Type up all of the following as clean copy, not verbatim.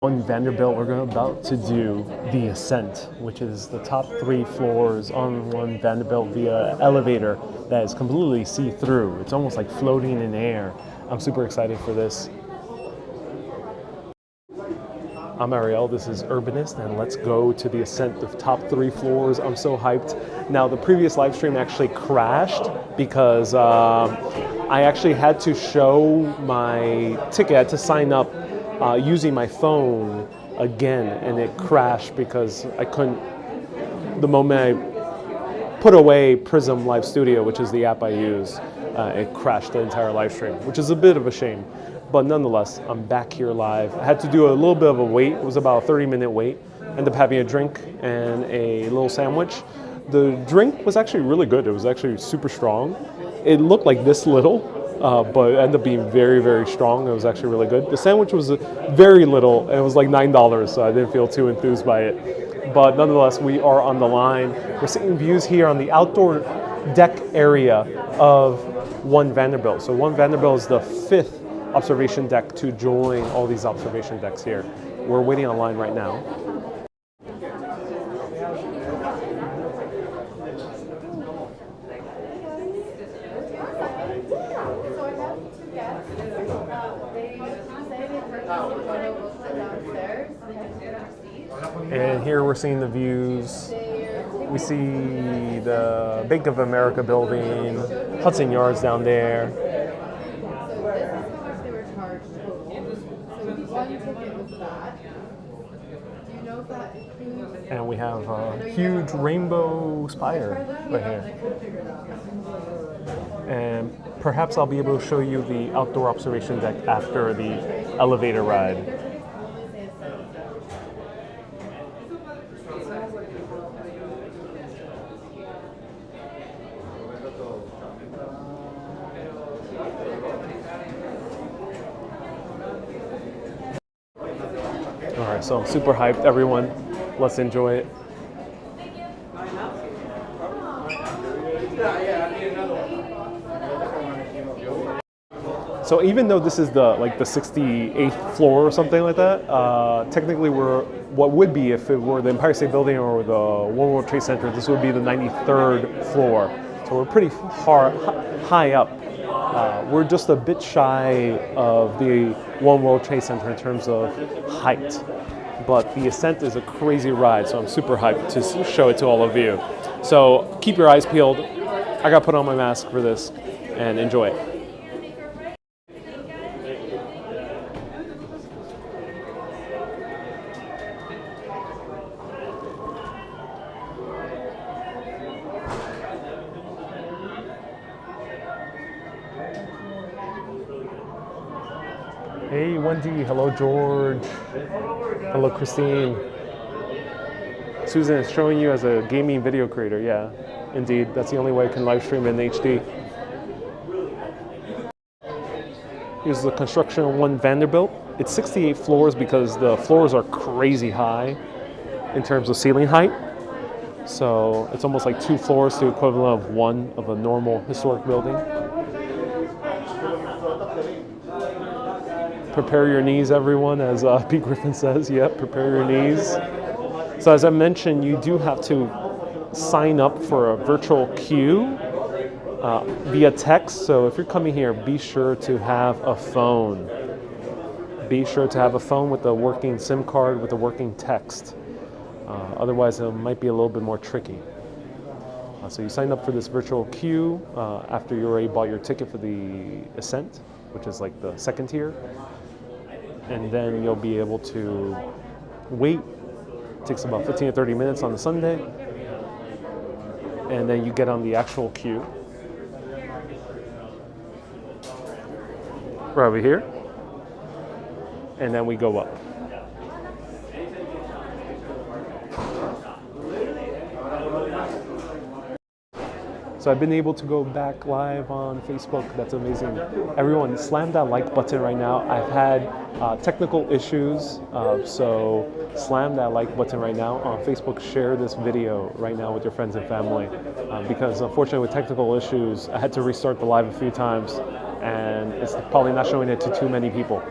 On Vanderbilt, we're about to do the ascent, which is the top 3 floors on one Vanderbilt via elevator that is completely see-through. It's almost like floating in air. I'm super excited for this. I'm Ariel, this is Urbanist, and let's go to the ascent of top 3 floors. I'm so hyped. Now, the previous live stream actually crashed because I actually had to show my ticket. I had to sign up using my phone again, and it crashed because I couldn't, the moment I put away Prism Live Studio, which is the app I use, it crashed the entire live stream, which is a bit of a shame. But nonetheless, I'm back here live. I had to do a little bit of a wait. It was about a 30-minute wait. Ended up having a drink and a little sandwich. The drink was actually really good. It was actually super strong. It looked like this little, but it ended up being very, very strong. It was actually really good. The sandwich was very little. It was like $9, so I didn't feel too enthused by it. But nonetheless, we are on the line. We're seeing views here on the outdoor deck area of One Vanderbilt. So One Vanderbilt is the 5th observation deck to join all these observation decks here. We're waiting on line right now. And here we're seeing the views. We see the Bank of America building, Hudson Yards down there. And we have a huge rainbow spire right here. And perhaps I'll be able to show you the outdoor observation deck after the elevator ride. Alright, so I'm super hyped, everyone. Let's enjoy it. So even though this is the 68th floor or something like that, technically we're what would be if it were the Empire State Building or the One World Trade Center. This would be the 93rd floor. So we're pretty high up. We're just a bit shy of the One World Trade Center in terms of height. But the ascent is a crazy ride, so I'm super hyped to show it to all of you. So keep your eyes peeled. I got to put on my mask for this and enjoy it. Hey Wendy, hello George, hello Christine. Susan is showing you as a gaming video creator, yeah, indeed. That's the only way I can live stream in HD. Here's the construction of One Vanderbilt. It's 68 floors because the floors are crazy high in terms of ceiling height. So it's almost like 2 floors to the equivalent of one of a normal historic building. Prepare your knees, everyone, as Pete Griffin says. Yep, prepare your knees. So as I mentioned, you do have to sign up for a virtual queue via text. So if you're coming here, be sure to have a phone. Be sure to have a phone with a working SIM card with a working text. Otherwise, it might be a little bit more tricky. So you sign up for this virtual queue after you already bought your ticket for the ascent, which is like the 2nd tier. And then you'll be able to wait. It takes about 15 to 30 minutes on the Sunday. And then you get on the actual queue. Right over here. And then we go up. So I've been able to go back live on Facebook. That's amazing. Everyone, slam that like button right now. I've had technical issues, so slam that like button right now on Facebook. Share this video right now with your friends and family, because unfortunately with technical issues, I had to restart the live a few times, and it's probably not showing it to too many people.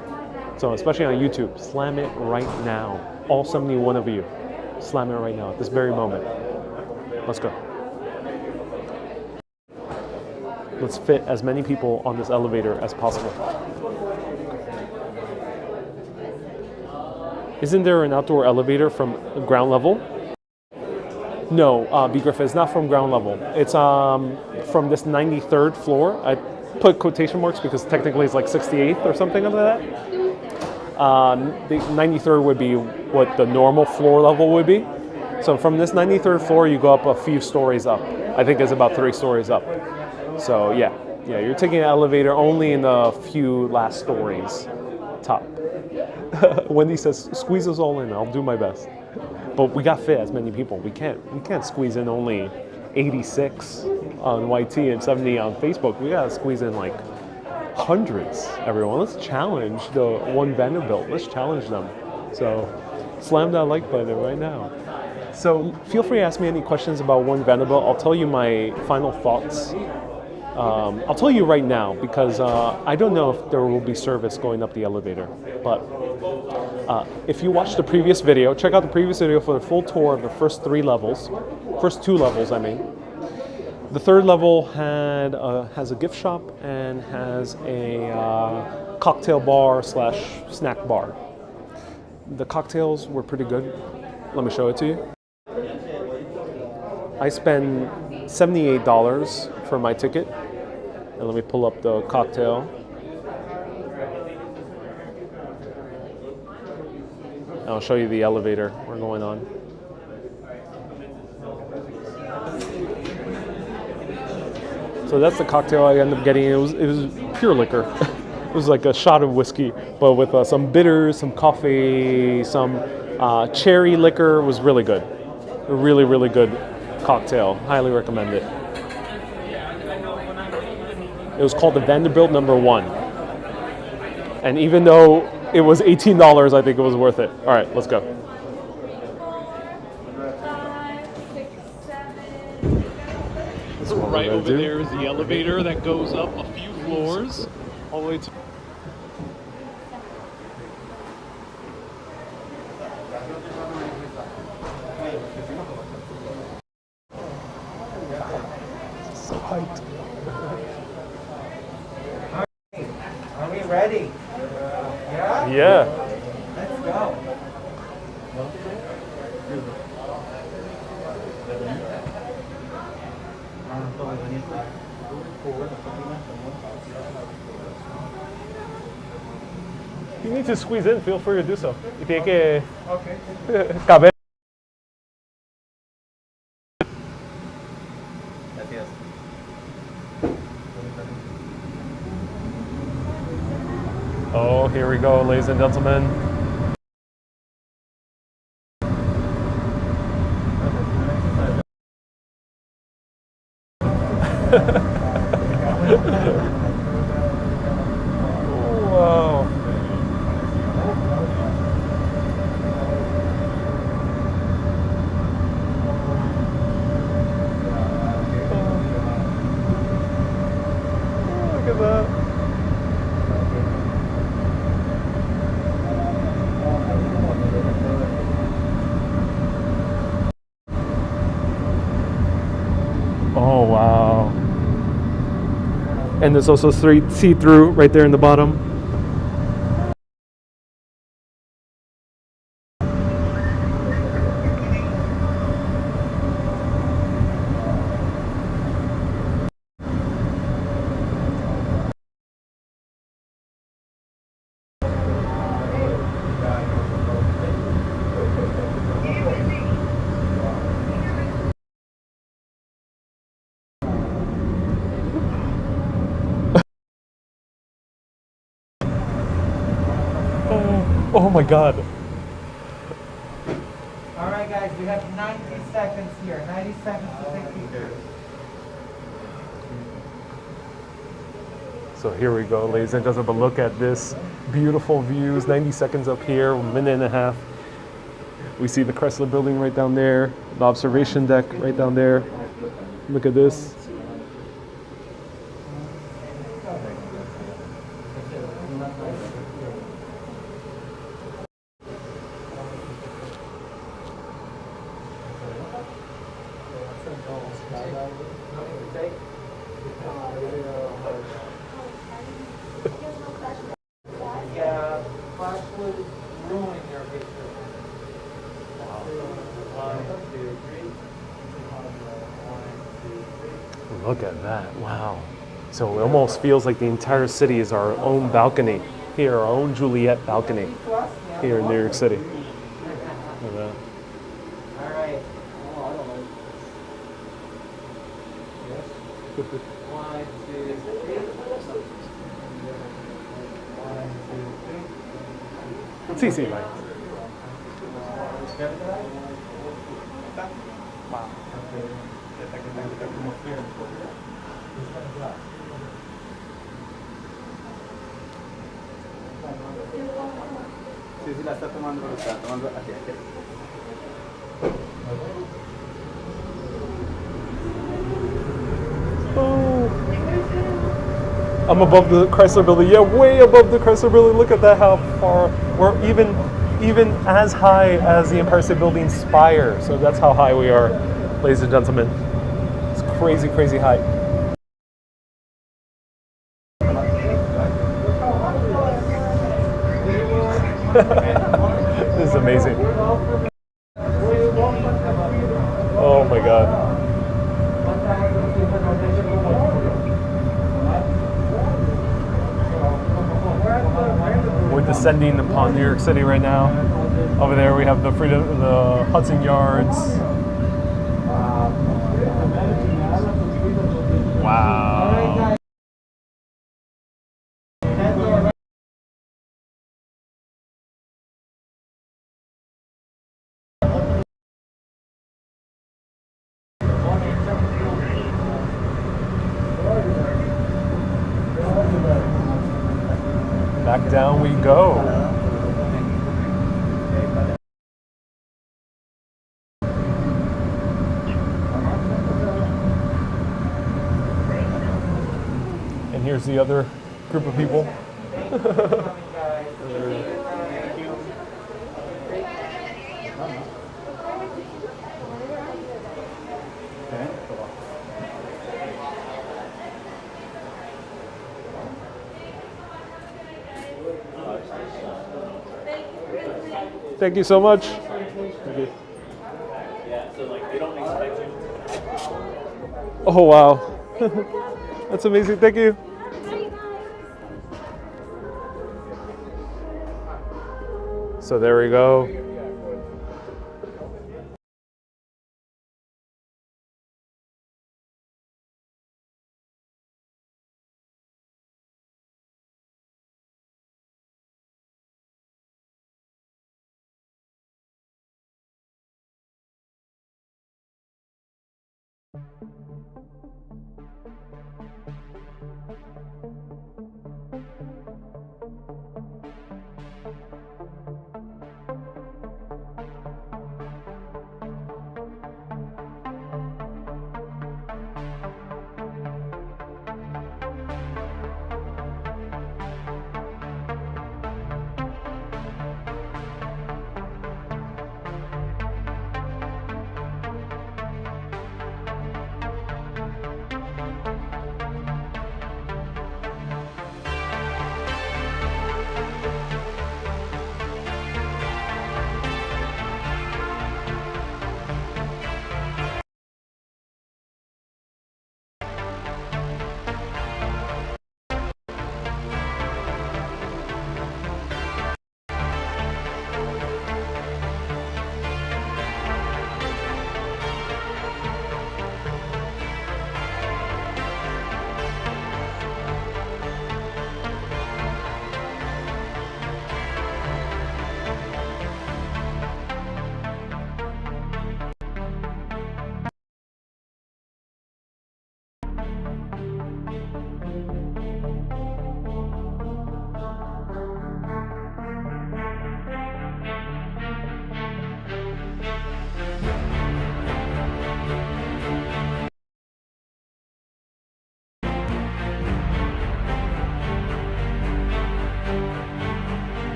So especially on YouTube, slam it right now. All 71 of you, slam it right now at this very moment. Let's go. Let's fit as many people on this elevator as possible. Isn't there an outdoor elevator from ground level? No, B. Griffith, it's not from ground level. It's from this 93rd floor. I put quotation marks because technically it's like 68th or something like that. The 93rd would be what the normal floor level would be. So from this 93rd floor, you go up a few stories up. I think it's about 3 stories up. So yeah, you're taking an elevator only in the few last stories top. Wendy says, squeeze us all in, I'll do my best. But we got fit as many people. We can't squeeze in only 86 on YT and 70 on Facebook. We gotta squeeze in like hundreds, everyone. Let's challenge the one Vanderbilt. Let's challenge them. So slam that like button right now. So feel free to ask me any questions about one Vanderbilt. I'll tell you my final thoughts. I'll tell you right now because I don't know if there will be service going up the elevator. But if you watched the previous video, check out the previous video for the full tour of the first 3 levels. First 2 levels, I mean. The 3rd level has a gift shop and has a cocktail bar / snack bar. The cocktails were pretty good. Let me show it to you. I spent $78 for my ticket. And let me pull up the cocktail. And I'll show you the elevator we're going on. So that's the cocktail I ended up getting. It was pure liquor. It was like a shot of whiskey, but with some bitters, some coffee, some cherry liquor. It was really good. A really, really good cocktail. Highly recommend it. It was called the Vanderbilt #1. And even though it was $18, I think it was worth it. All right, let's go. 5, 6, 7. Right over there is the elevator that goes up a few floors all the way to... So hyped. Are we ready? Yeah? Yeah. Let's go. You need to squeeze in, feel free to do so. Y tiene que Okay. caber. Gracias. Oh, here we go, ladies and gentlemen. Wow. Look at that. Oh, wow. And there's also see-through right there in the bottom. Oh my God. All right, guys, we have 90 seconds here. 90 seconds to take pictures. So here we go, ladies and gentlemen. Look at this beautiful views. 90 seconds up here, a minute and a half. We see the Chrysler Building right down there, the observation deck right down there. Look at this. Yeah, flash would ruin your picture. One, two, three. Look at that, wow. So it almost feels like the entire city is our own balcony here, our own Juliet balcony here in New York City. Look at that. All right. One, two, three. One, two, three. Sí, sí, bye. Wow. Sí, sí, la está tomando, pero está tomando aquí, aquí. Oh. I'm above the Chrysler Building. Yeah, way above the Chrysler Building. Look at that, how far. We're even as high as the Empire State Building spire. So that's how high we are, ladies and gentlemen. It's crazy, crazy height. This is amazing. Oh my God. We're descending upon New York City right now. Over there we have the Hudson Yards. Wow. Back down we go. And here's the other group of people. Thank you so much. Thank you. Oh wow. That's amazing. Thank you. So there we go.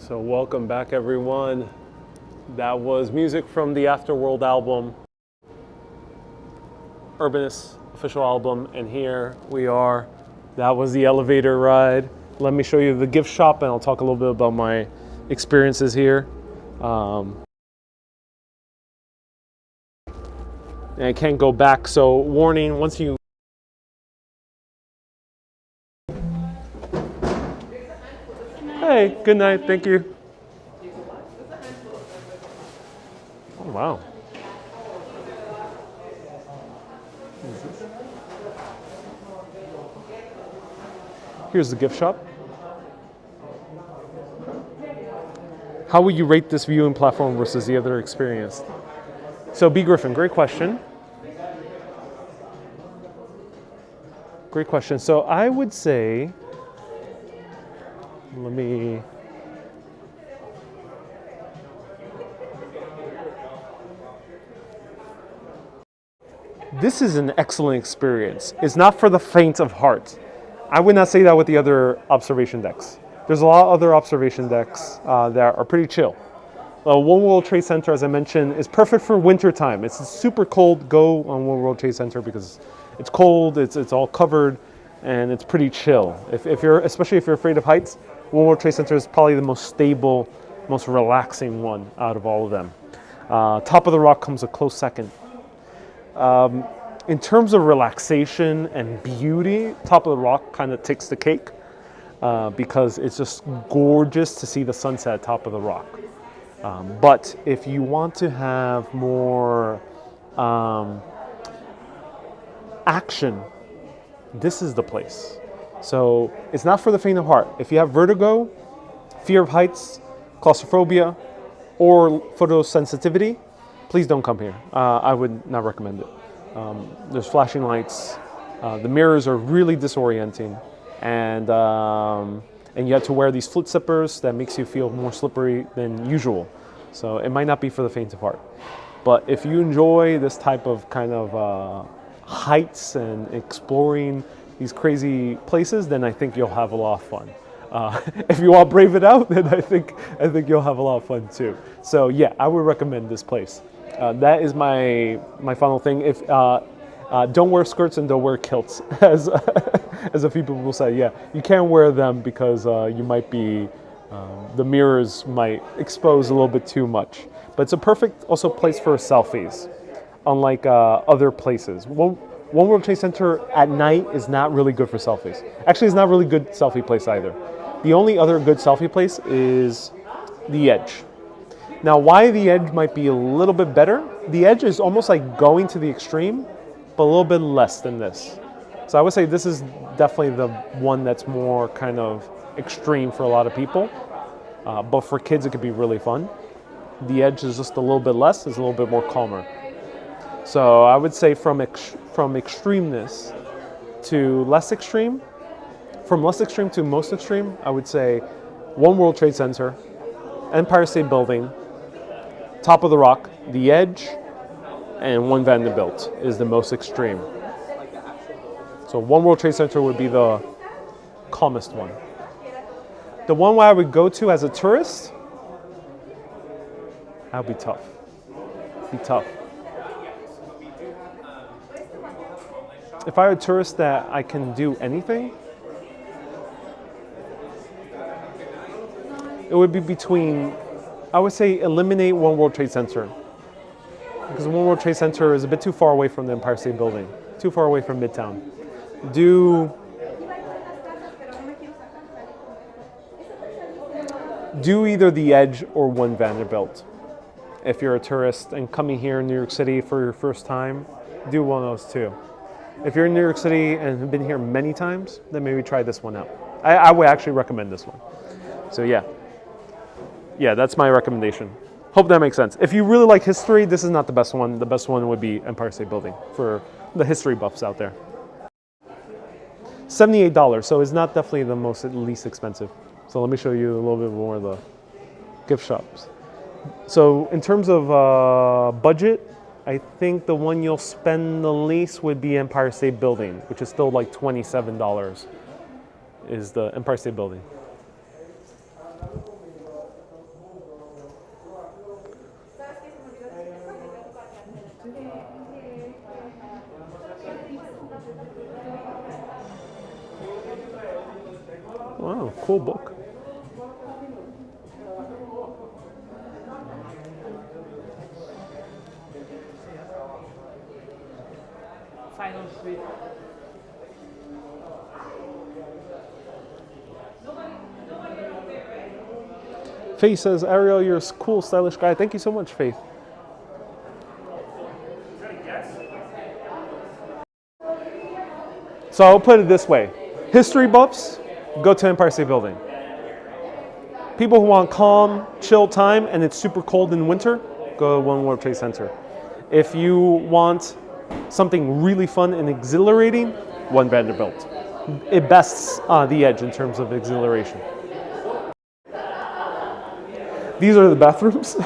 So welcome back, everyone. That was music from the Afterworld album, Urbanist official album, and here we are. That was the elevator ride. Let me show you the gift shop, and I'll talk a little bit about my experiences here. And I can't go back, so warning, once you... Hey, good night, thank you. Oh, wow. Here's the gift shop. How would you rate this viewing platform versus the other experience? So B. Griffin, great question. Great question. So I would say, this is an excellent experience. It's not for the faint of heart. I would not say that with the other observation decks. There's a lot of other observation decks that are pretty chill. One World Trade Center, as I mentioned, is perfect for winter time. It's super cold. Go on One World Trade Center because it's cold. It's all covered, and it's pretty chill. Especially if you're afraid of heights, One World Trade Center is probably the most stable, most relaxing one out of all of them. Top of the Rock comes a close second. In terms of relaxation and beauty, Top of the Rock kind of takes the cake because it's just gorgeous to see the sunset at Top of the Rock. But if you want to have more action, this is the place. So it's not for the faint of heart. If you have vertigo, fear of heights, claustrophobia, or photosensitivity, please don't come here. I would not recommend it. There's flashing lights. The mirrors are really disorienting, and you have to wear these foot slippers that makes you feel more slippery than usual. So it might not be for the faint of heart. But if you enjoy this type of kind of heights and exploring these crazy places, then I think you'll have a lot of fun. If you want to brave it out, then I think you'll have a lot of fun too. So yeah, I would recommend this place. That is my final thing. If don't wear skirts and don't wear kilts, as a few people will say. Yeah, you can't wear them because you might be the mirrors might expose a little bit too much. But it's a perfect also place for selfies, unlike other places. One World Trade Center at night is not really good for selfies. Actually, it's not really good selfie place either. The only other good selfie place is the Edge. Now, why the Edge might be a little bit better, the Edge is almost like going to the extreme, but a little bit less than this. So I would say this is definitely the one that's more kind of extreme for a lot of people. But for kids, it could be really fun. The Edge is just a little bit less, it's a little bit more calmer. So I would say from extremeness to less extreme, from less extreme to most extreme, I would say One World Trade Center, Empire State Building, Top of the Rock, the Edge, and One Vanderbilt is the most extreme. So One World Trade Center would be the calmest one. The one where I would go to as a tourist, that would be tough. Be tough. If I were a tourist that I can do anything, it would be between, I would say eliminate One World Trade Center. Because One World Trade Center is a bit too far away from the Empire State Building, too far away from Midtown. Do either the Edge or One Vanderbilt. If you're a tourist and coming here in New York City for your first time, do one of those two. If you're in New York City and have been here many times, then maybe try this one out. I would actually recommend this one. So yeah, that's my recommendation. Hope that makes sense. If you really like history, this is not the best one. The best one would be Empire State Building for the history buffs out there. $78, so it's not definitely the least expensive. So let me show you a little bit more of the gift shops. So in terms of budget, I think the one you'll spend the least would be Empire State Building, which is still like $27 is the Empire State Building. cool book. Final suite. Faith says, Ariel, you're a cool, stylish guy. Thank you so much, Faith. So I'll put it this way. History buffs, go to Empire State Building. People who want calm, chill time, and it's super cold in winter, go to One World Trade Center. If you want something really fun and exhilarating, One Vanderbilt. It bests the edge in terms of exhilaration. These are the bathrooms.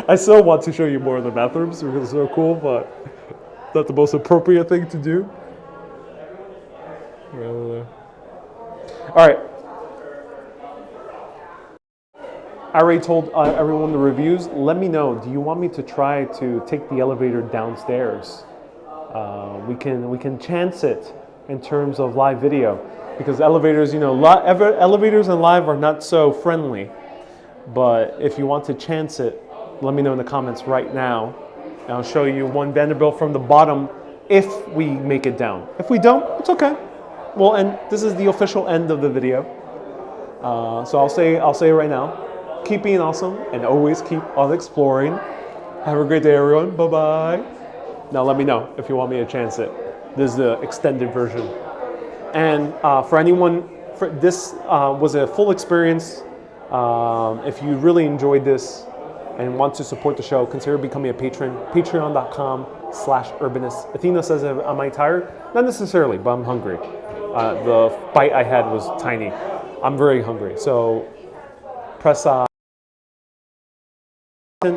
I still want to show you more of the bathrooms because they're so cool, but not the most appropriate thing to do. All right. I already told everyone the reviews. Let me know. Do you want me to try to take the elevator downstairs? We can chance it in terms of live video, because elevators, you know, elevators and live are not so friendly. But if you want to chance it, let me know in the comments right now, and I'll show you One Vanderbilt from the bottom if we make it down. If we don't, it's okay. Well, and this is the official end of the video. So I'll say it right now. Keep being awesome and always keep on exploring. Have a great day, everyone. Bye-bye. Now let me know if you want me to chance it. This is the extended version. And for anyone, this was a full experience. If you really enjoyed this and want to support the show, consider becoming a patron. Patreon.com/Urbanist. Athena says, am I tired? Not necessarily, but I'm hungry. The bite I had was tiny. I'm very hungry. So press button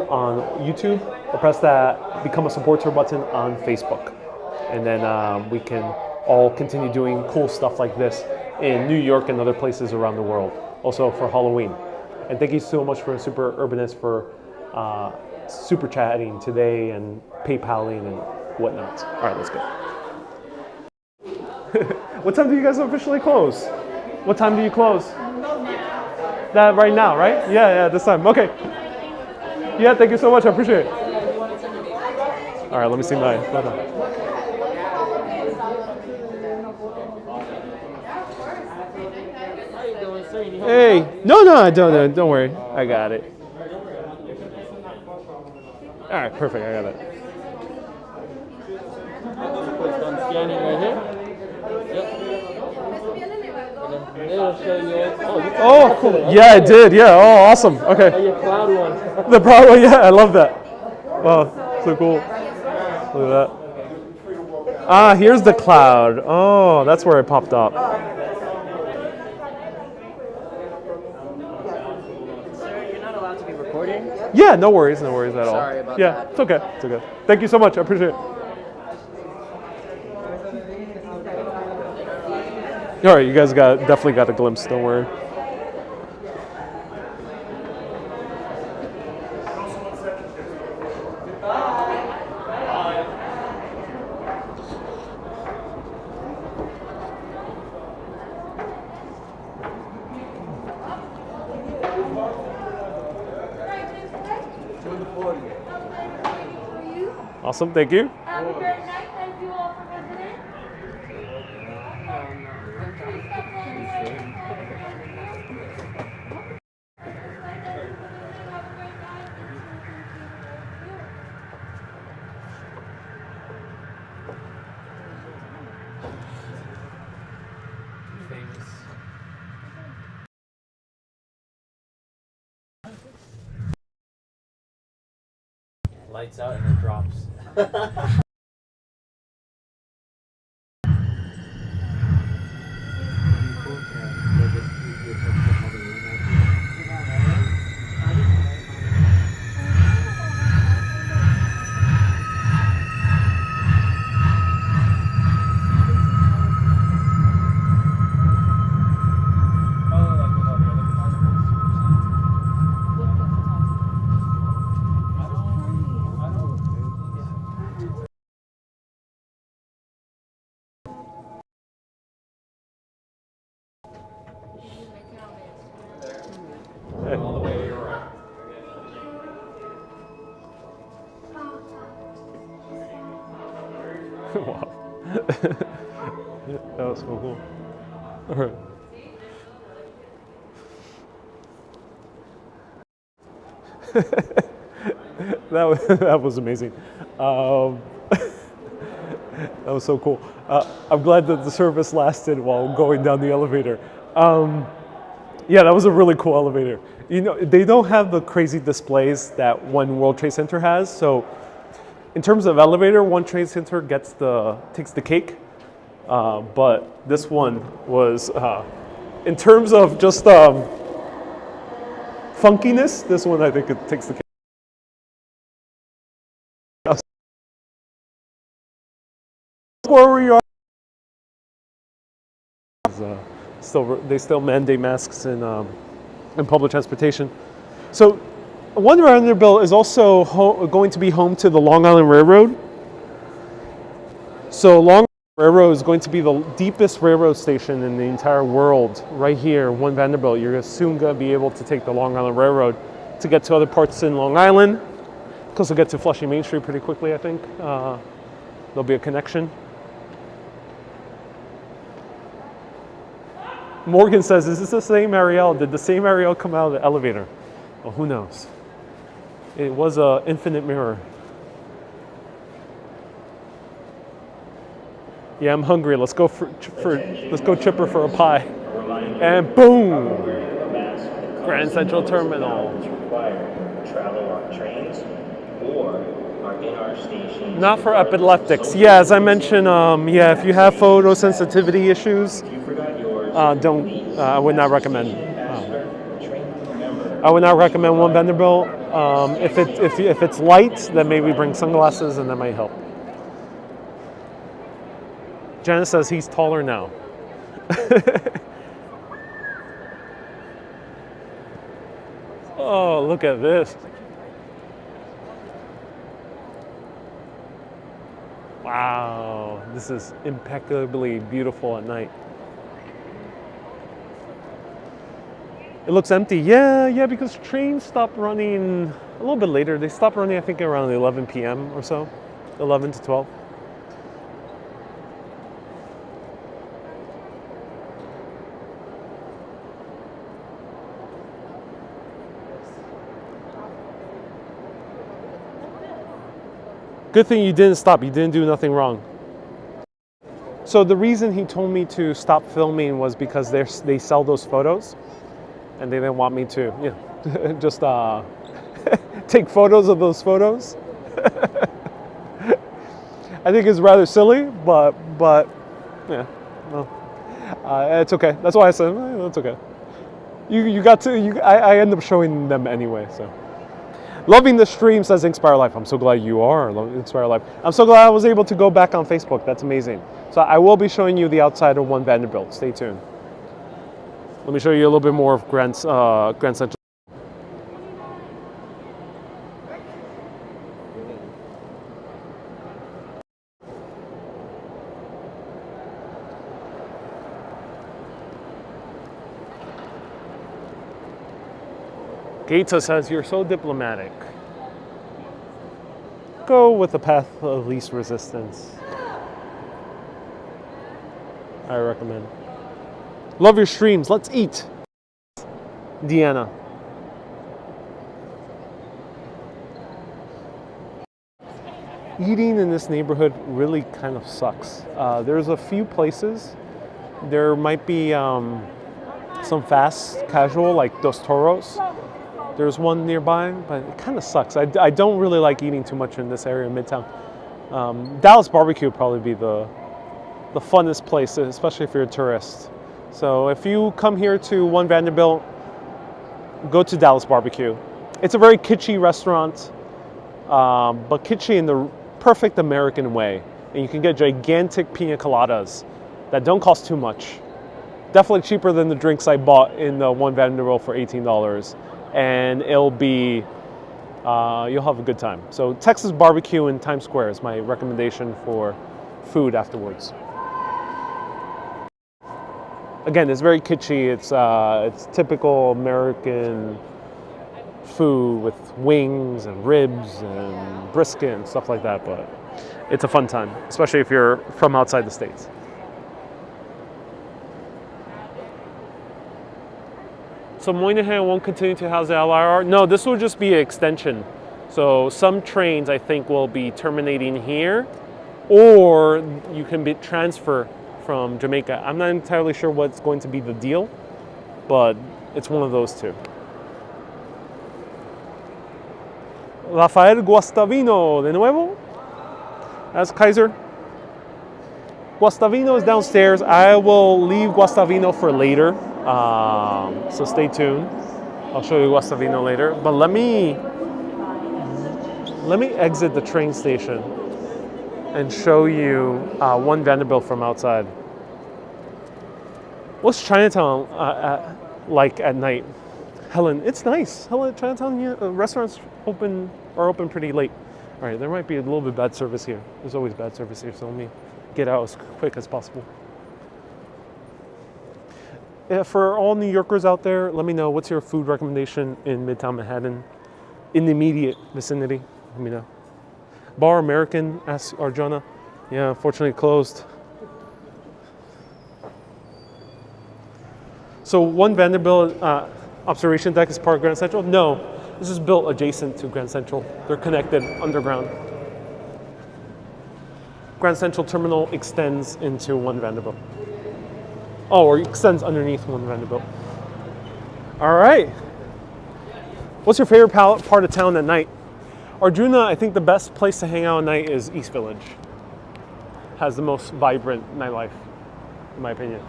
on YouTube, or press that become a supporter button on Facebook. And then we can all continue doing cool stuff like this in New York and other places around the world. Also for Halloween. And thank you so much for Super Urbanist for super chatting today and PayPaling and whatnot. All right, let's go. What time do you guys officially close? What time do you close? That right now, right? Yeah, this time. Okay. Yeah, thank you so much. I appreciate it. All right, let me see mine. Hey, no, I don't worry. I got it. All right, perfect. I got it. Scan it right here. Yep. It'll show you. Oh, cool. Yeah, it did. Yeah. Oh, awesome. Okay. Your cloud one. The proud one. Yeah, I love that. Wow, so cool. Look at that. Ah, here's the cloud. Oh, that's where it popped up. Yeah, no worries at all. Sorry about yeah, that. It's okay. It's okay. Thank you so much. I appreciate it. All right, you guys definitely got a glimpse. Don't worry. Awesome. Thank you. Have a great night. Thank you all for visiting. Please step forward. Have a great night. Lights out and it drops. Yeah, that was so cool. All right. That was amazing. That was so cool. I'm glad that the service lasted while going down the elevator. Yeah, that was a really cool elevator. You know, they don't have the crazy displays that One World Trade Center has. So, in terms of elevator, One Trade Center takes the cake. But this one was, in terms of just funkiness, this one I think it takes the cake. Where we are. They still mandate masks in public transportation. So, One Vanderbilt is also going to be home to the Long Island Railroad. So, Long Island Railroad is going to be the deepest railroad station in the entire world. Right here, One Vanderbilt, you're soon going to be able to take the Long Island Railroad to get to other parts in Long Island. Because you'll get to Flushing Main Street pretty quickly, I think. There'll be a connection. Morgan says, is this the same Ariel? Did the same Ariel come out of the elevator? Well, who knows? It was an infinite mirror. Yeah, I'm hungry. Let's go let's go Chipper for a pie. And boom! Grand Central Terminal. Not for epileptics. Yeah, as I mentioned, yeah, if you have photosensitivity issues, I would not recommend. I would not recommend One Vanderbilt. If it's light, then maybe bring sunglasses, and that might help. Janice says he's taller now. Oh, look at this. Wow, this is impeccably beautiful at night. It looks empty. Yeah, because trains stop running a little bit later. They stop running, I think, around 11 p.m. or so, 11 to 12. Good thing you didn't stop. You didn't do nothing wrong. So the reason he told me to stop filming was because they sell those photos, and they didn't want me to, you know, just take photos of those photos. I think it's rather silly, but yeah, well, it's okay. That's why I said it's okay. You got to. I end up showing them anyway. So. Loving the stream, says Inspire Life. I'm so glad you are Inspire Life. I'm so glad I was able to go back on Facebook. That's amazing. So I will be showing you the outside of One Vanderbilt. Stay tuned. Let me show you a little bit more of Grand Central. Gaeta says, you're so diplomatic. Go with the path of least resistance. I recommend. Love your streams. Let's eat. Deanna. Eating in this neighborhood really kind of sucks. There's a few places. There might be some fast casual like Dos Toros. There's one nearby, but it kind of sucks. I don't really like eating too much in this area in Midtown. Dallas Barbecue would probably be the funnest place, especially if you're a tourist. So if you come here to One Vanderbilt, go to Dallas Barbecue. It's a very kitschy restaurant, but kitschy in the perfect American way. And you can get gigantic pina coladas that don't cost too much. Definitely cheaper than the drinks I bought in the One Vanderbilt for $18. And it'll be, you'll have a good time. So Texas Barbecue in Times Square is my recommendation for food afterwards. Again, it's very kitschy. It's typical American food with wings and ribs and brisket and stuff like that, but it's a fun time, especially if you're from outside the States. So Moynihan won't continue to house the LIR. No, this will just be an extension. So some trains I think will be terminating here, or you can be transfer from Jamaica. I'm not entirely sure what's going to be the deal, but it's one of those two. Rafael Guastavino de nuevo. That's Kaiser. Guastavino is downstairs. I will leave Guastavino for later, so stay tuned. I'll show you Guastavino later. But let me exit the train station and show you one Vanderbilt from outside. What's Chinatown like at night? Helen, it's nice. Helen, Chinatown, yeah, restaurants are open pretty late. All right, there might be a little bit bad service here. There's always bad service here, so let me get out as quick as possible. For all New Yorkers out there, let me know what's your food recommendation in Midtown Manhattan, in the immediate vicinity. Let me know. Bar American, asks Arjuna. Yeah, unfortunately closed. So one Vanderbilt observation deck is part of Grand Central? No, this is built adjacent to Grand Central. They're connected underground. Grand Central Terminal extends into one Vanderbilt. Oh, or extends underneath one Vanderbilt. All right. What's your favorite part of town at night? Arjuna, I think the best place to hang out at night is East Village. Has the most vibrant nightlife, in my opinion.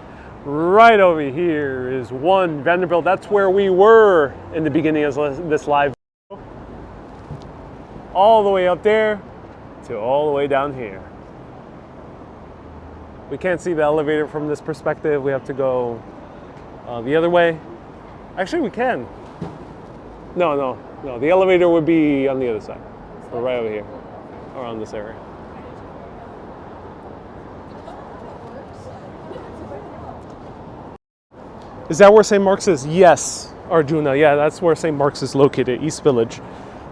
Right over here is one Vanderbilt. That's where we were in the beginning of this live video. All the way up there to all the way down here. We can't see the elevator from this perspective. We have to go the other way. Actually, we can. No. The elevator would be on the other side. We're right over here, around this area. Is that where St. Mark's is? Yes, Arjuna. Yeah, that's where St. Mark's is located, East Village.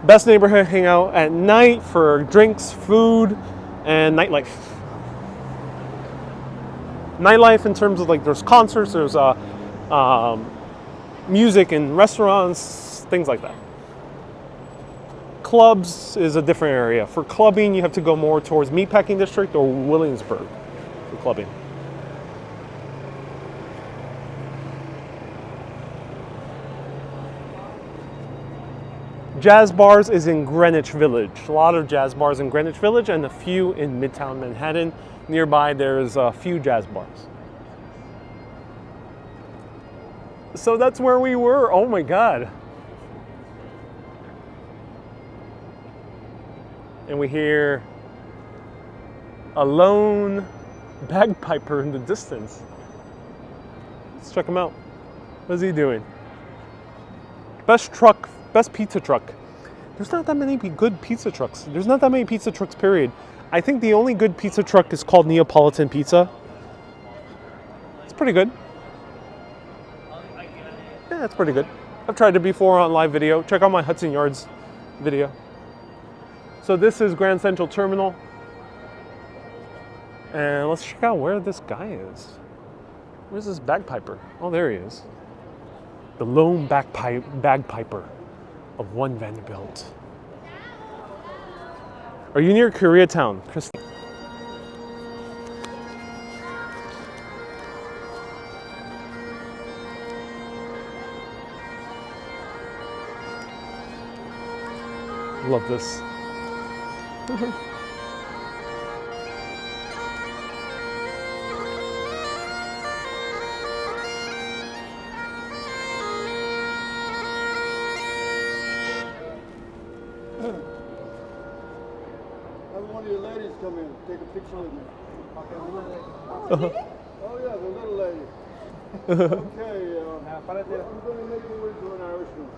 Best neighborhood hang out at night for drinks, food, and nightlife. Nightlife in terms of like there's concerts, there's music and restaurants, things like that. Clubs is a different area. For clubbing, you have to go more towards Meatpacking District or Williamsburg for clubbing. Jazz bars is in Greenwich Village. A lot of jazz bars in Greenwich Village and a few in Midtown Manhattan. Nearby, there's a few jazz bars. So that's where we were. Oh my God. And we hear a lone bagpiper in the distance. Let's check him out. What's he doing? Best pizza truck. There's not that many good pizza trucks. There's not that many pizza trucks, period. I think the only good pizza truck is called Neapolitan Pizza. It's pretty good. Yeah, it's pretty good. I've tried it before on live video. Check out my Hudson Yards video. So this is Grand Central Terminal. And let's check out where this guy is. Where's this bagpiper? Oh, there he is. The lone bagpiper of one Vanderbilt. Are you near Koreatown, Christine? Love this. One of your ladies come in, take a picture with me. Oh yeah, the little lady. Okay, I'm going to make your way to an Irish room.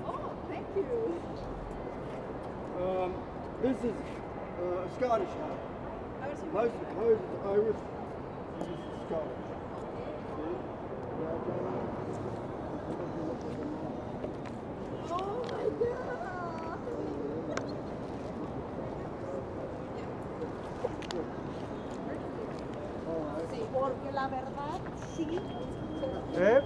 Oh, thank you. This is a Scottish house. Most of hers is Irish, and this is Scottish. Oh my God. tea? Eh?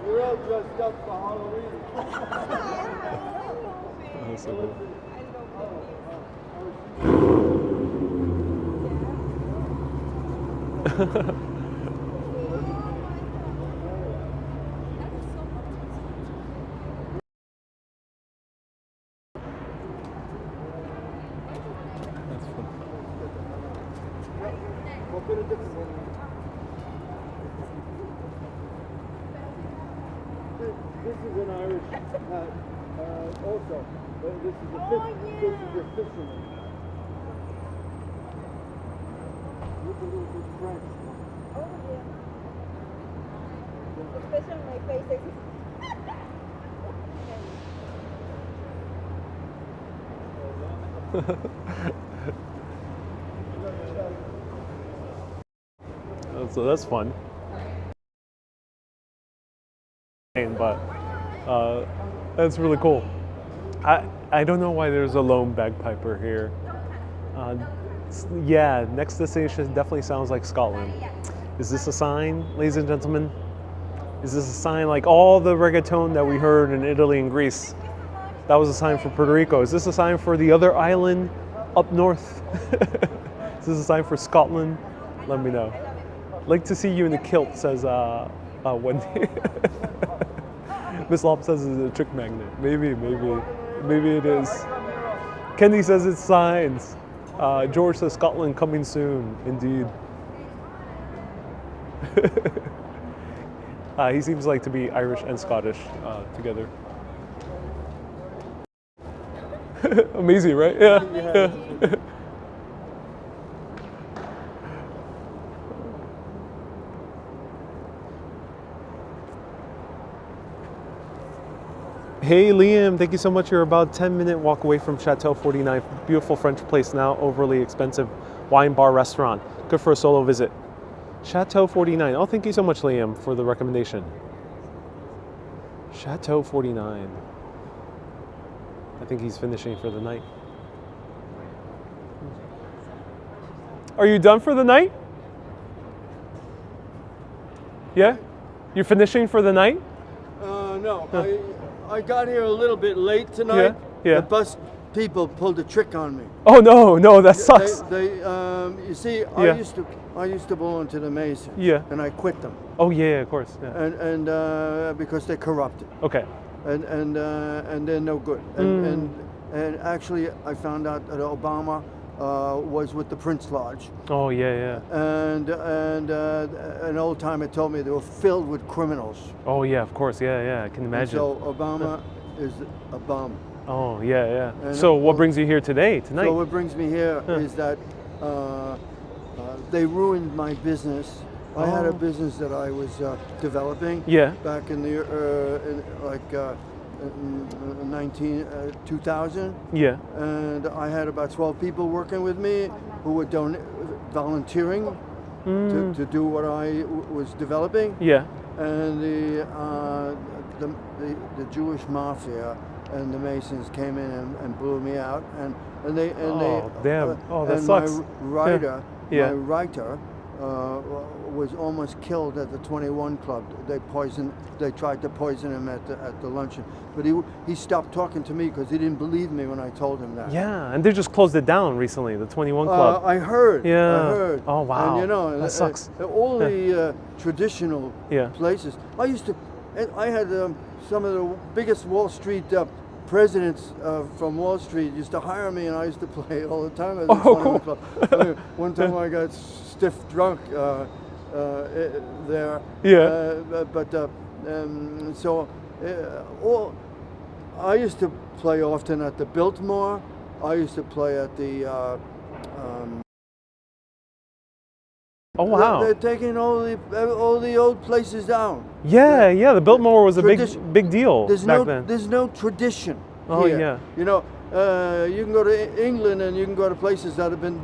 You're all dressed up for Halloween. That's so cool. That's fun. This is an Irish hat, also. This is a fisherman. Look a little bit French. Oh, yeah. Especially on my face. So that's fun. But that's really cool. I don't know why there's a lone bagpiper here. Yeah, next destination definitely sounds like Scotland. Is this a sign, ladies and gentlemen? Is this a sign like all the reggaeton that we heard in Italy and Greece? That was a sign for Puerto Rico. Is this a sign for the other island up north? Is this a sign for Scotland? Let me know. Like to see you in the kilt, says Wendy. Miss Lop says it's a trick magnet. Maybe it is. Kenny says it's signs. George says Scotland coming soon. Indeed. He seems like to be Irish and Scottish together. Amazing, right? Yeah. Hey Liam, thank you so much. You're about 10-minute walk away from Chateau 49. Beautiful French place, now overly expensive wine bar restaurant. Good for a solo visit. Chateau 49. Oh, thank you so much, Liam, for the recommendation. Chateau 49. I think he's finishing for the night. Are you done for the night? Yeah? You're finishing for the night? No. I got here a little bit late tonight. Yeah. The bus people pulled a trick on me. Oh no, that sucks. You see, Yeah. I used to belong to the Masons. Yeah. And I quit them. Oh yeah, of course. Yeah. And because they're corrupted. Okay. And they're no good. And actually, I found out that Obama was with the Prince Lodge. Oh yeah. And an old timer told me they were filled with criminals. Oh yeah, of course. Yeah. I can And imagine. so Obama is a bum. Oh yeah. And So what brings you here tonight? So what brings me here is that they ruined my business. I had a business that I was developing. Yeah. Back in the in 2000. Yeah. And I had about 12 people working with me who were volunteering to do what I was developing. Yeah. And the Jewish mafia and the Masons came in and blew me out. And they damn. That and sucks. my writer, Yeah. my writer, was almost killed at the 21 Club. They tried to poison him at the luncheon, but he stopped talking to me because he didn't believe me when I told him that. Yeah, and they just closed it down recently, the 21 Club. I heard. Yeah. I heard. Oh wow. And that sucks. All the traditional places. I had some of the biggest Wall Street presidents from Wall Street used to hire me, and I used to play all the time at the 21 Club. I mean, one time I got stiff drunk there. Yeah. I used to play often at the Biltmore. I used to play at the. Oh wow. They're taking all the old places down. Yeah. The Biltmore was a big deal back then. There's no tradition. Oh here. yeah. You know, you can go to England and you can go to places that have been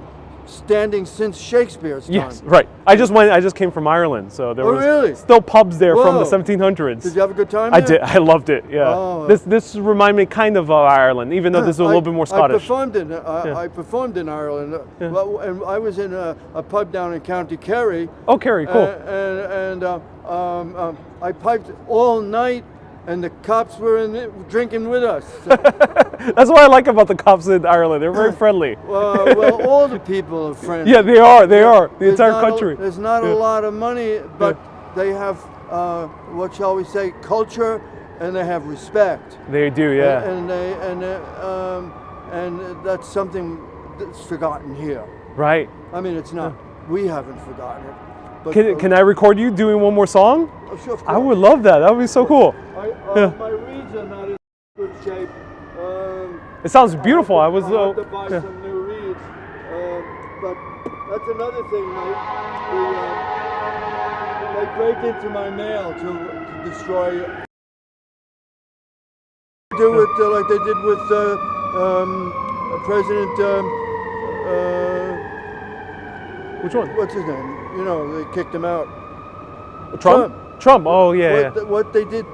standing since Shakespeare's time. Yes, right. I just came from Ireland, so there was really? still pubs there from the Whoa. 1700s. Did you have a good time I there? did. I loved it. Yeah. Oh. This remind me kind of Ireland, even though this is a little bit more Scottish. I performed in Ireland. Well, and I was in a pub down in County Kerry. Oh, Kerry, cool. I piped all night, and the cops were drinking with us. That's what I like about the cops in Ireland. They're very friendly. Well, all the people are friendly. Yeah, they are. They are. The There's entire not country. There's not a lot of money, but they have, what shall we say, culture, and they have respect. They do, yeah. And that's something that's forgotten here. Right. I mean, it's not. We haven't forgotten it. But, Can I record you doing one more song? Sure, of I course. would love that. That would be so cool. My reeds are not in good shape. It sounds beautiful. I was. I have to buy some new reeds. But that's another thing. They break into my mail to destroy. Do it like they did with President. Which one? What's his name? You know, they kicked him out. Trump. Trump. Oh yeah. What they did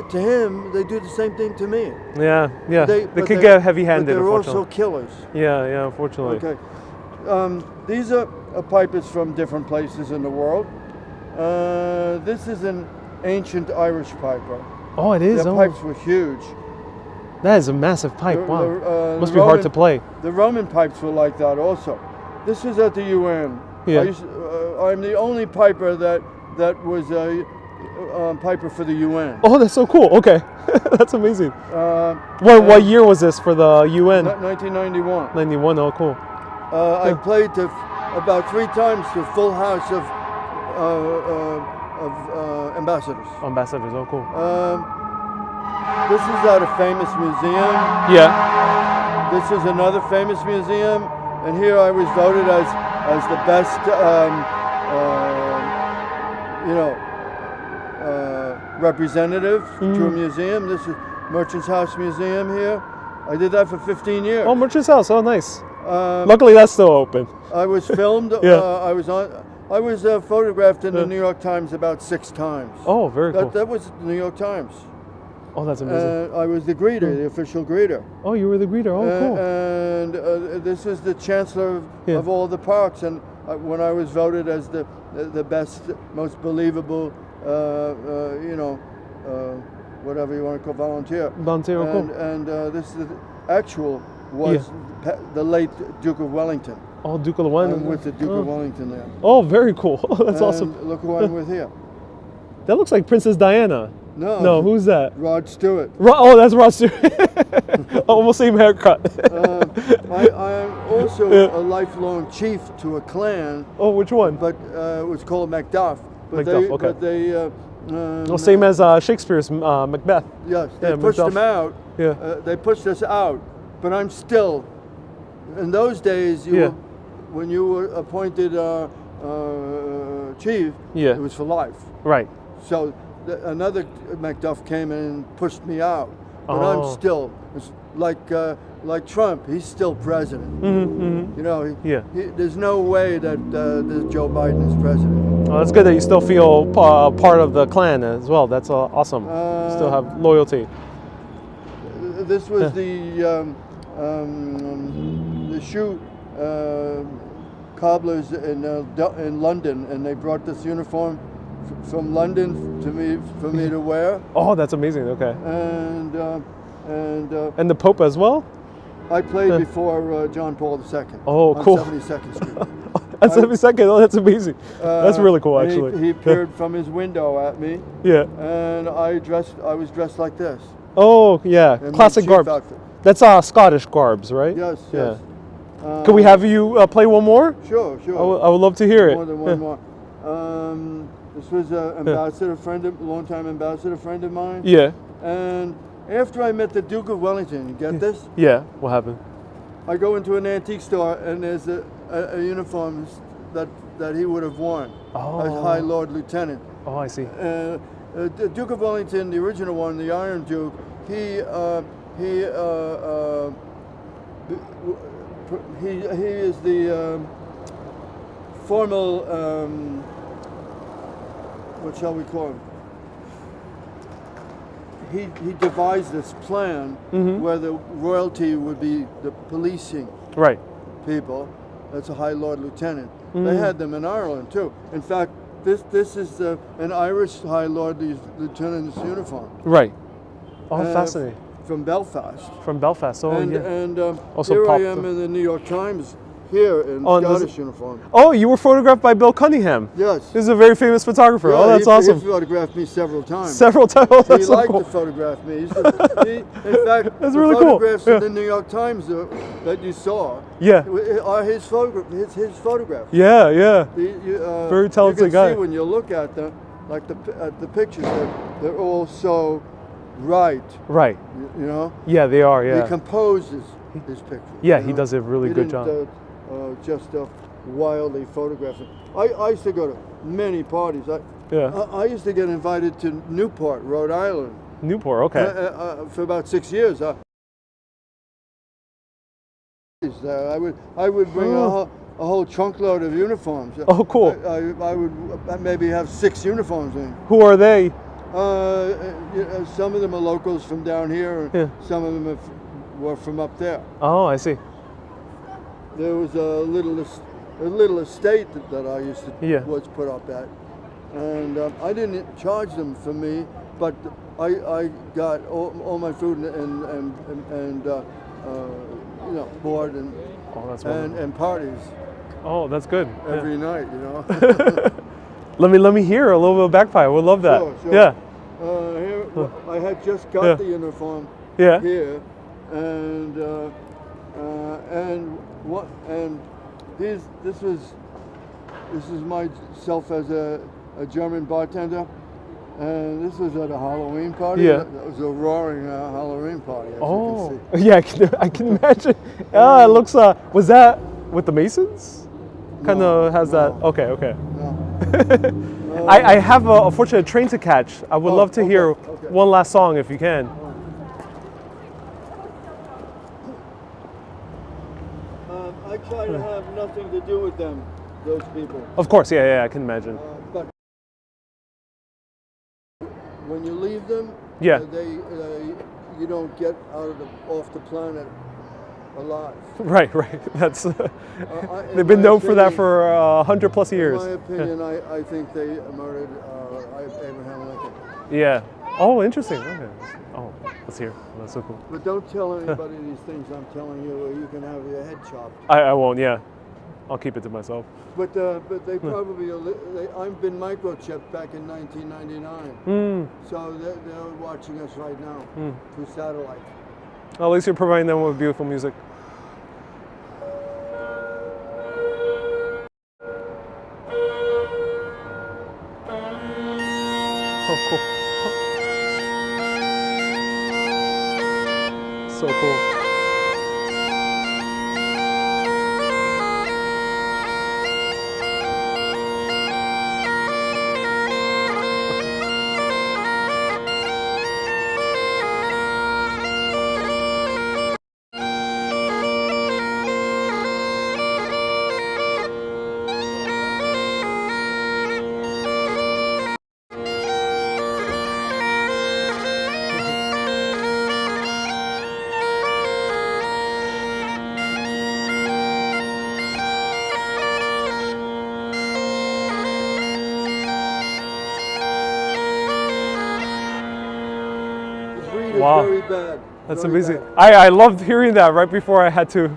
to him, they do the same thing to me. Yeah. Yeah. They but could get heavy-handed. But they're Unfortunately. also killers. Yeah. Yeah. Unfortunately. Okay. These are pipers from different places in the world. This is an ancient Irish piper. Oh, it is. The pipes were huge. That is a massive pipe. Wow. Must be the hard to play. The Roman pipes were like that also. This was at the UN. Yeah. I'm the only piper that was a piper for the UN. Oh, that's so cool. Okay. That's amazing. What year was this for the UN? 1991. 91. Oh, cool. I played to about 3 times to full house of ambassadors. Ambassadors. Oh, cool. This is at a famous museum. Yeah. This is another famous museum, and here I was voted as the best, representative to a museum. This is Merchant's House Museum here. I did that for 15 years. Oh, Merchant's House. Oh, nice. Luckily, that's still open. I was filmed. Yeah. I was photographed in the New York Times about 6 times. Oh, very cool. That was the New York Times. Oh, that's amazing. I was the greeter, the official greeter. Oh, you were the greeter. Oh, cool. And this is the chancellor of all the parks. And when I was voted as the best, most believable, whatever you want to call volunteer. Volunteer, cool. And this is was the late Duke of Wellington. Oh, Duke of Wellington. I'm with the Duke of Wellington there. Oh, very cool. That's awesome. Look who I'm with here. That looks like Princess Diana. No, who's that? Rod Stewart. Oh, that's Rod Stewart. Almost same haircut. I am also a lifelong chief to a clan. Oh, which one? But it was called Macduff. But Macduff, okay. But they. Same as Shakespeare's Macbeth. Yes, they pushed Macduff. them out. Yeah. They pushed us out. But I'm still. In those days, when you were appointed chief, it was for life. Right. So another Macduff came in and pushed me out. But I'm still, it's like Trump, he's still president. You know, there's no way that Joe Biden is president. Oh, that's good that you still feel part of the clan as well. That's awesome. Still have loyalty. This was the shoe cobblers in London, and they brought this uniform from London to me for me to wear. Oh, that's amazing. Okay. And the Pope as well. I played before John Paul II. Oh, cool. On 72nd Street. On 72nd. Oh, that's amazing. That's really cool, actually. He peered from his window at me. Yeah. And I was dressed like this. Oh, yeah. Classic garb. Outfit. That's Scottish garbs, right? Yes. Yeah. Can we have you play one more? Sure. I would love to hear it. More than one more. This was an longtime ambassador friend of mine. Yeah. And after I met the Duke of Wellington, you get this? Yeah. What happened? I go into an antique store and there's a uniform that he would have worn as High Lord Lieutenant. Oh, I see. The Duke of he is the formal, what shall we call him? He devised this plan where the royalty would be the policing Right. people. That's a High Lord Lieutenant. They had them in Ireland too. In fact, this is an Irish High Lord Lieutenant's uniform. Right. Oh, fascinating. From Belfast. From Belfast. Oh, and yeah. and Also here I popped am up. in the New York Times here in Scottish uniform. Oh, you were photographed by Bill Cunningham. Yes. He's a very famous photographer. Yeah, Oh, that's he awesome. photographed me several times. Several times. Oh, that's He so liked cool. to photograph me. In fact, That's the really cool. photographs Yeah. in the New York Times that you saw Yeah. are his photographs. Yeah, yeah. Very talented you can guy. see when you look at them, like the pictures, they're all so right. Right. You know. Yeah, they are. Yeah. He composes his pictures. Yeah, you he know? does a really He good didn't, job. Just wildly photograph it. I used to go to many parties. Yeah. I used to get invited to Newport, Rhode Island. Newport. Okay. For about 6 years. I would bring a whole trunk load of uniforms. Oh, cool. I would maybe have 6 uniforms in. Who are they? Some of them are locals from down here, and Yeah. some of them were from up there. Oh, I see. There was a little estate that I used to was put up at, and I didn't charge them for me, but I got all my food and board and that's and parties Oh, that's good. every night, you know. Let me hear a little bit of Bagpiper. We'll love that. Sure. Yeah. Here, I had just got the uniform Yeah. here, and this is myself as a German bartender, and this was at a Halloween party. Yeah. It was a roaring Halloween party, as you Oh, can see. yeah. I can imagine. It looks. Was that with the Masons? Kind of has that. Okay. Okay. No. I have a fortunate train to catch. I would love to hear okay. one last song if you can. I try to have nothing to do with them, those people. Of course. Yeah. I can imagine. But when you leave them, Yeah. You don't get off the planet alive. Right. That's. They've been known for that for 100+ years. In my opinion, I think they murdered Abraham Lincoln. Yeah. Oh, interesting. Okay. Oh, let's hear. That's so cool. But don't tell anybody these things I'm telling you, or you can have your head chopped. I won't. Yeah. I'll keep it to myself. But they probably I've been microchipped back in 1999. So they're watching us right now through satellite. At least you're providing them with beautiful music. Oh, cool. So cool. Wow. Very bad. That's Very amazing. bad. I loved hearing that right before I had to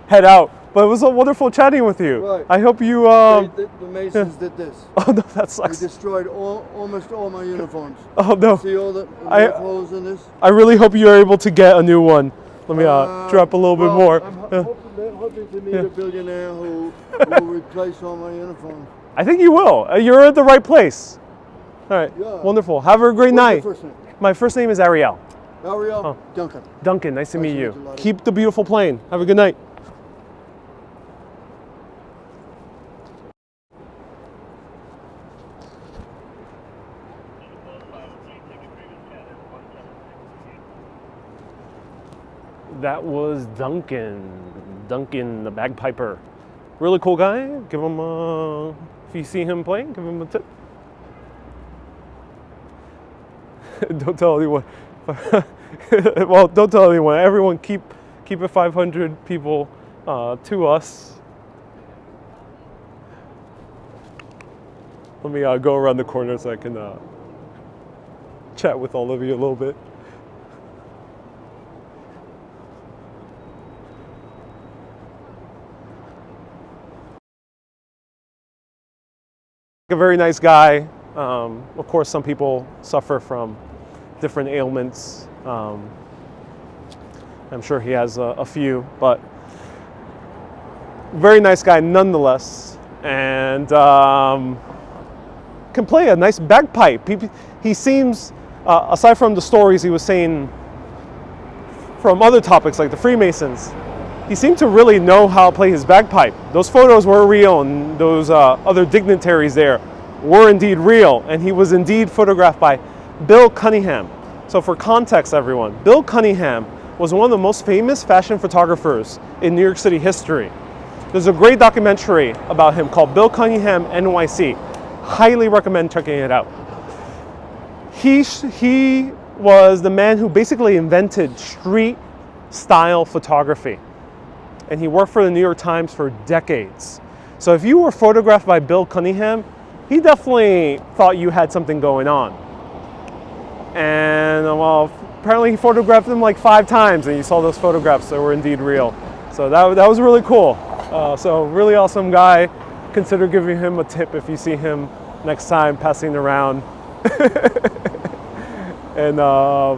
head out. But it was a wonderful chatting with you. Right. I hope you. The Masons did this. Oh no, that They sucks. destroyed almost all my uniforms. Oh no. See all the I- holes in this? I really hope you're able to get a new one. Let me drop a little bit well, more. I'm hoping to meet a billionaire who will replace all my uniforms. I think you will. You're at the right place. All right. Yeah. Wonderful. Have a great What's night. your first name? My first name is Ariel. Ariel Duncan. Duncan, nice to meet to you. meet you, Lottie. Keep the beautiful plane. Have a good night. that was Duncan. Duncan, the bagpiper. Really cool guy. Give him if you see him playing, give him a tip. Don't tell anyone. Well, don't tell anyone. Everyone keep it 500 people to us. Let me go around the corner so I can chat with all of you a little bit. A very nice guy. Of course, some people suffer from different ailments. I'm sure he has a few, but very nice guy nonetheless, and can play a nice bagpipe. He seems, aside from the stories he was saying from other topics like the Freemasons, he seemed to really know how to play his bagpipe. Those photos were real, and those other dignitaries there were indeed real, and he was indeed photographed by Bill Cunningham. So for context, everyone, Bill Cunningham was one of the most famous fashion photographers in New York City history. There's a great documentary about him called Bill Cunningham, NYC. Highly recommend checking it out. He was the man who basically invented street style photography. And he worked for the New York Times for decades. So if you were photographed by Bill Cunningham, he definitely thought you had something going on. And well, apparently he photographed them like 5 times, and you saw those photographs that were indeed real. So that was really cool. So really awesome guy. Consider giving him a tip if you see him next time passing around. Yeah.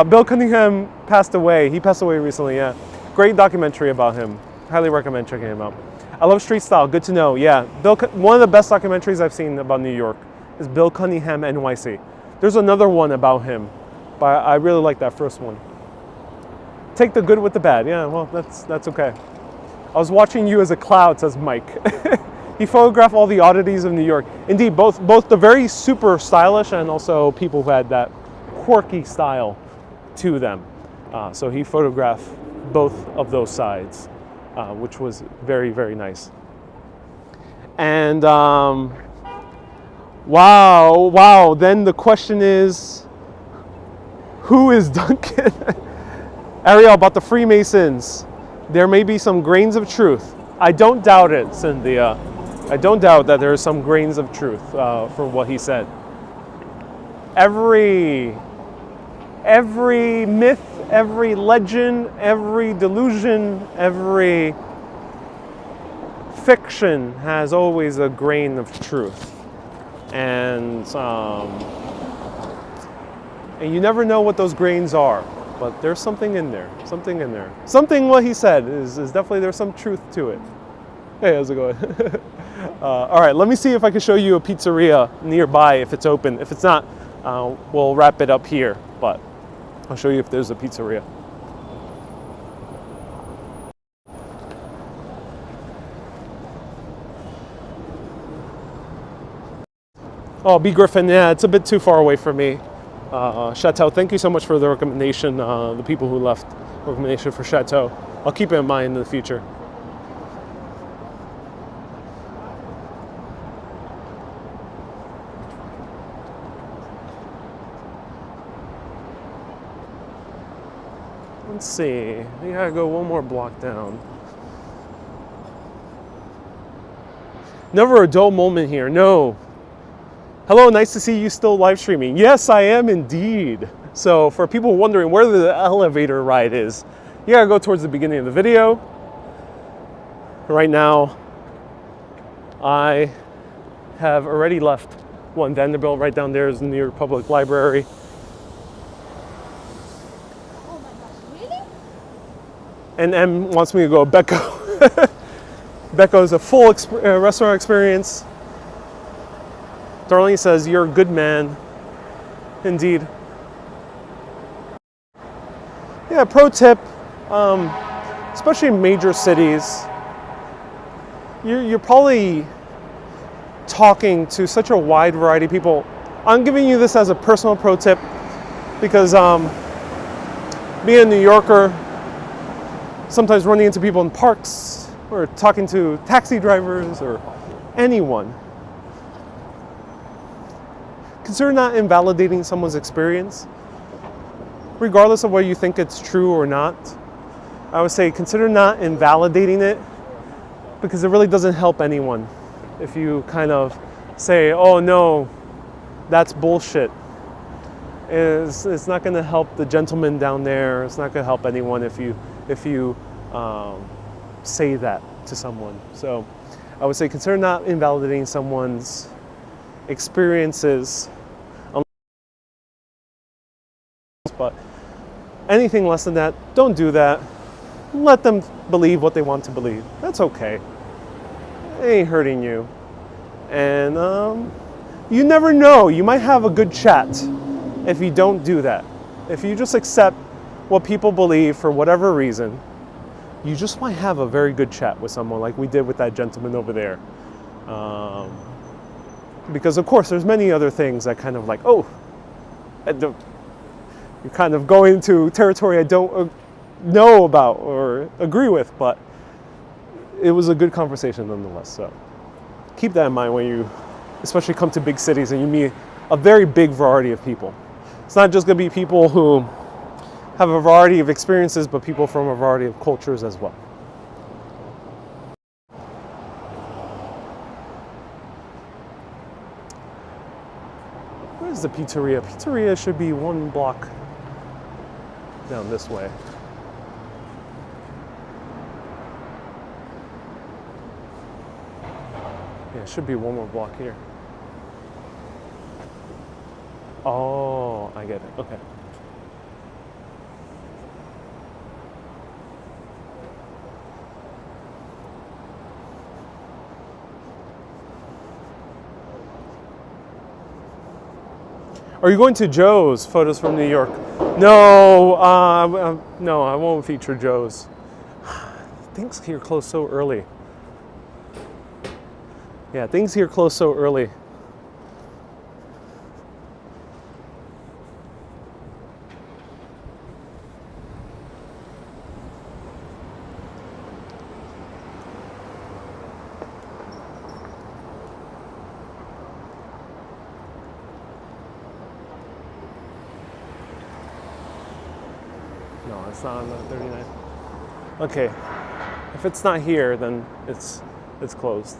Bill Cunningham passed away. He passed away recently, yeah. Great documentary about him. Highly recommend checking him out. I love street style, good to know, yeah. One of the best documentaries I've seen about New York is Bill Cunningham, NYC. There's another one about him, but I really like that first one. Take the good with the bad, yeah, well, that's okay. I was watching you as a cloud, says Mike. He photographed all the oddities of New York. Indeed, both the very super stylish and also people who had that quirky style to them. So he photographed both of those sides, which was very, very nice. And wow, then the question is, who is Duncan? Ariel, about the Freemasons, there may be some grains of truth. I don't doubt it, Cynthia. I don't doubt that there are some grains of truth from what he said. Every myth, every legend, every delusion, every fiction has always a grain of truth. And you never know what those grains are, but there's something in there, Something what he said is definitely, there's some truth to it. Hey, how's it going? All right, let me see if I can show you a pizzeria nearby if it's open. If it's not, we'll wrap it up here, but I'll show you if there's a pizzeria. Oh, B. Griffin, yeah, it's a bit too far away from me. Chateau, thank you so much for the recommendation, the people who left recommendation for Chateau. I'll keep it in mind in the future. Let's see, we gotta go one more block down. Never a dull moment here, no. Hello, nice to see you still live streaming. Yes, I am indeed. So for people wondering where the elevator ride is, you gotta go towards the beginning of the video. Right now, I have already left one Vanderbilt. Right down there is the New York Public Library. Oh my gosh, really? And M wants me to go Becco. Becco is a full restaurant experience. Darlene says, you're a good man. Indeed. Yeah, pro tip, especially in major cities, you're probably talking to such a wide variety of people. I'm giving you this as a personal pro tip because being a New Yorker, sometimes running into people in parks or talking to taxi drivers or anyone, consider not invalidating someone's experience, regardless of whether you think it's true or not. I would say consider not invalidating it, because it really doesn't help anyone if you kind of say, oh no, that's bullshit. It's not going to help the gentleman down there. It's not going to help anyone if you say that to someone. So I would say consider not invalidating someone's experiences, but anything less than that, don't do that. Let them believe what they want to believe. That's okay. It ain't hurting you. And you never know. You might have a good chat if you don't do that. If you just accept what people believe for whatever reason, you just might have a very good chat with someone like we did with that gentleman over there. Because of course there's many other things that kind of like, oh, you're kind of going into territory I don't know about or agree with, but it was a good conversation nonetheless. So keep that in mind when you especially come to big cities and you meet a very big variety of people. It's not just going to be people who have a variety of experiences, but people from a variety of cultures as well. Where's the pizzeria? Pizzeria should be one block down this way. Yeah, it should be one more block here. Oh, I get it. Okay. Are you going to Joe's? Photos from New York. No, no, I won't feature Joe's. Things here close so early. Yeah, things here close so early. No, it's not on the 39. Okay, if it's not here, then it's closed.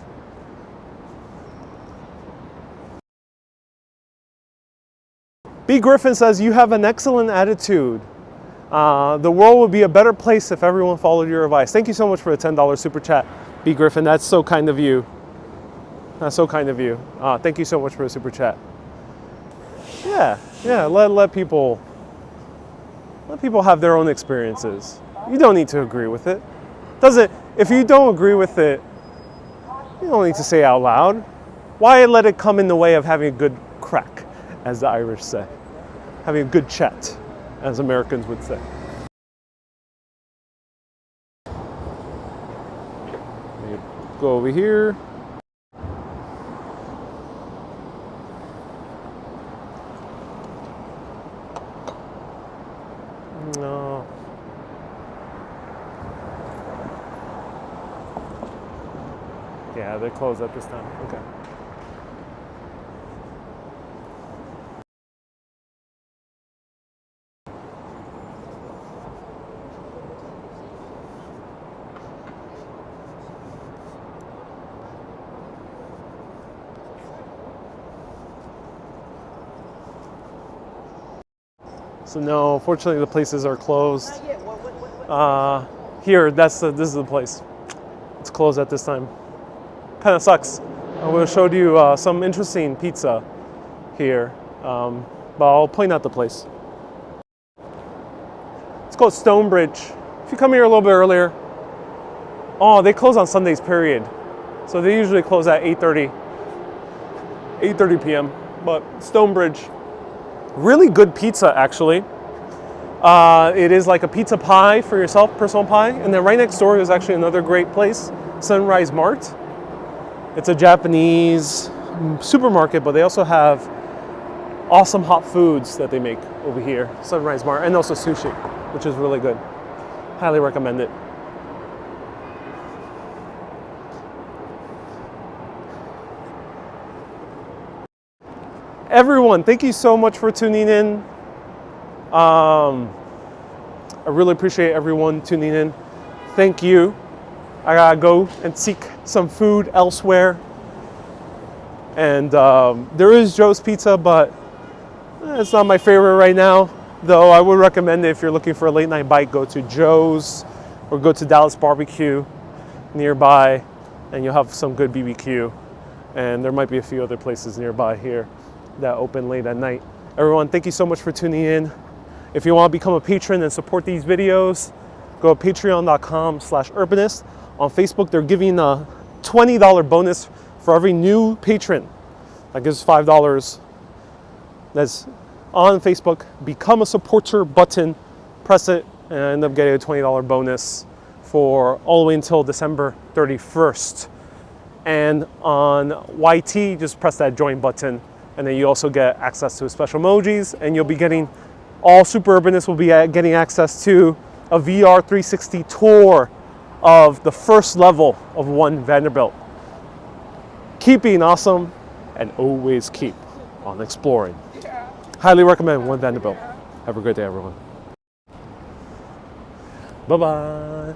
B. Griffin says, you have an excellent attitude. The world would be a better place if everyone followed your advice. Thank you so much for the $10 super chat, B. Griffin. That's so kind of you. That's so kind of you. Thank you so much for the super chat. Yeah, let people have their own experiences. You don't need to agree with it. If you don't agree with it, you don't need to say it out loud. Why let it come in the way of having a good crack, as the Irish say? Having a good chat, as Americans would say. Go over here. No. Yeah, they're closed at this time. Okay. So no, fortunately the places are closed. Here, this is the place. It's closed at this time. Kind of sucks. I would have showed you some interesting pizza here, but I'll point out the place. It's called Stonebridge. If you come here a little bit earlier, oh, they close on Sundays, period. So they usually close at 8:30 p.m. But Stonebridge, really good pizza, actually. It is like a pizza pie for yourself, personal pie. And then right next door is actually another great place, Sunrise Mart. It's a Japanese supermarket, but they also have awesome hot foods that they make over here, Sunrise Mart, and also sushi. which is really good. Highly recommend it. Everyone, thank you so much for tuning in. I really appreciate everyone tuning in. Thank you. I gotta go and seek some food elsewhere. And there is Joe's Pizza, but it's not my favorite right now. Though I would recommend it if you're looking for a late night bite, go to Joe's or go to Dallas Barbecue nearby, and you'll have some good BBQ. And there might be a few other places nearby here that open late at night. Everyone, thank you so much for tuning in. If you want to become a patron and support these videos, go to patreon.com/urbanist. On Facebook, they're giving a $20 bonus for every new patron. That gives $5. That's on Facebook. Become a supporter button, press it, and end up getting a $20 bonus for all the way until December 31st. And on YT, just press that join button, and then you also get access to special emojis, and you'll be getting, all Super Urbanists will be getting access to a VR 360 tour of the first level of One Vanderbilt. Keep being awesome, and always keep on exploring. Highly recommend One Vanderbilt. Have a great day, everyone. Bye-bye.